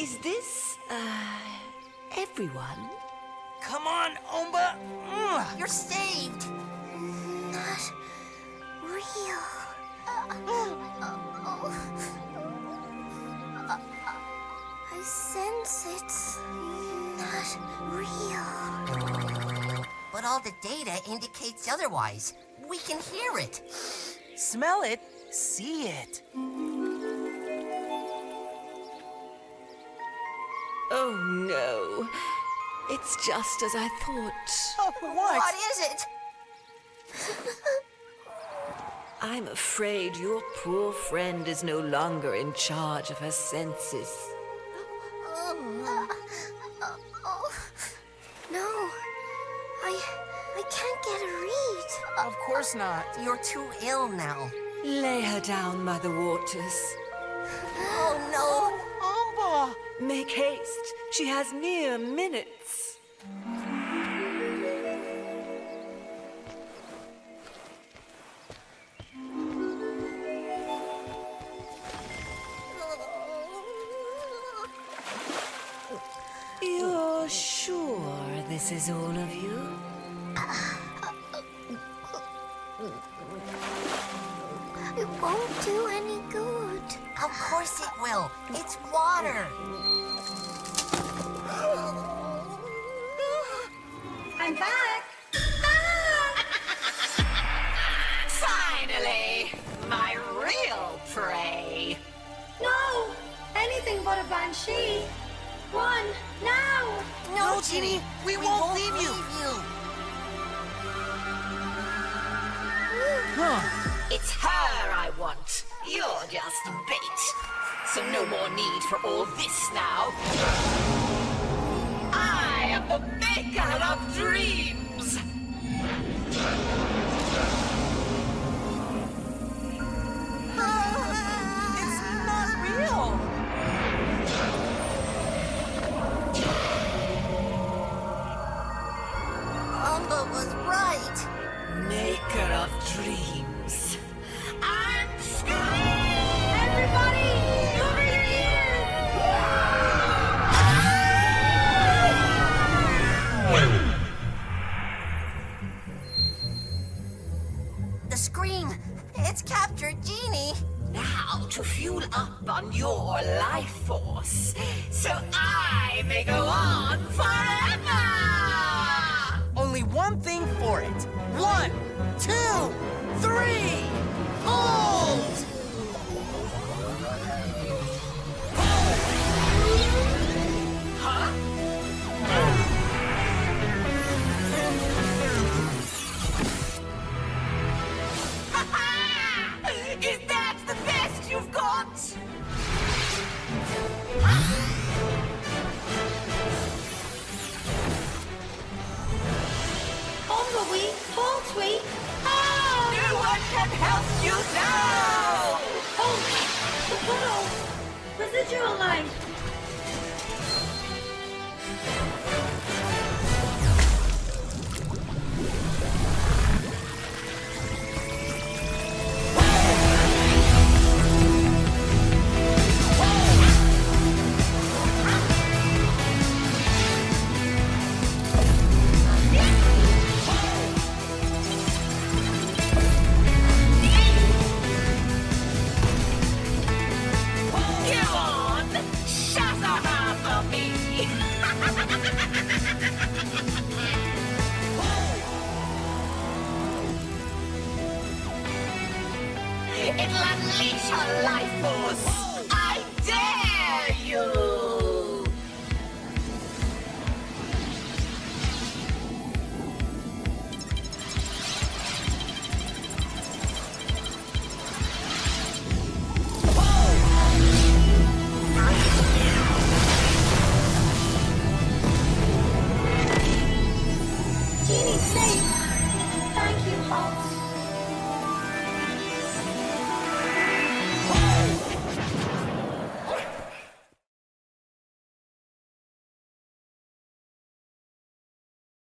Is this, everyone? Come on, Umba! You're saved! Not real. I sense it's not real. But all the data indicates otherwise. We can hear it. Smell it, see it. Oh no. It's just as I thought. Oh, what? What is it? I'm afraid your poor friend is no longer in charge of her senses. No, I can't get a read. Of course not. You're too ill now. Lay her down, Mother Waters. Oh, no. Umba! Make haste. She has mere minutes. You're sure this is all of you? It won't do any good. Of course it will. It's water. I'm back! Finally! My real prey! No! Anything but a banshee! Run, now! No, Genie, we won't leave you. It's her I want. You're just bait. So no more need for all this now. I am the maker of dreams! It's not real. Umba was right. Maker of dreams. I'm screaming! Everybody! Cover your The scream. It's captured Genie. Now to fuel up on your life force, so I may go on forever! Only one thing for it. 1, 2, 3. Hold! Is that the best you've got? Umba weak, Holt weak. No one can help you now! Oh, the puddle! Residual light! Go on! Shatter her for me! It'll unleash her life force!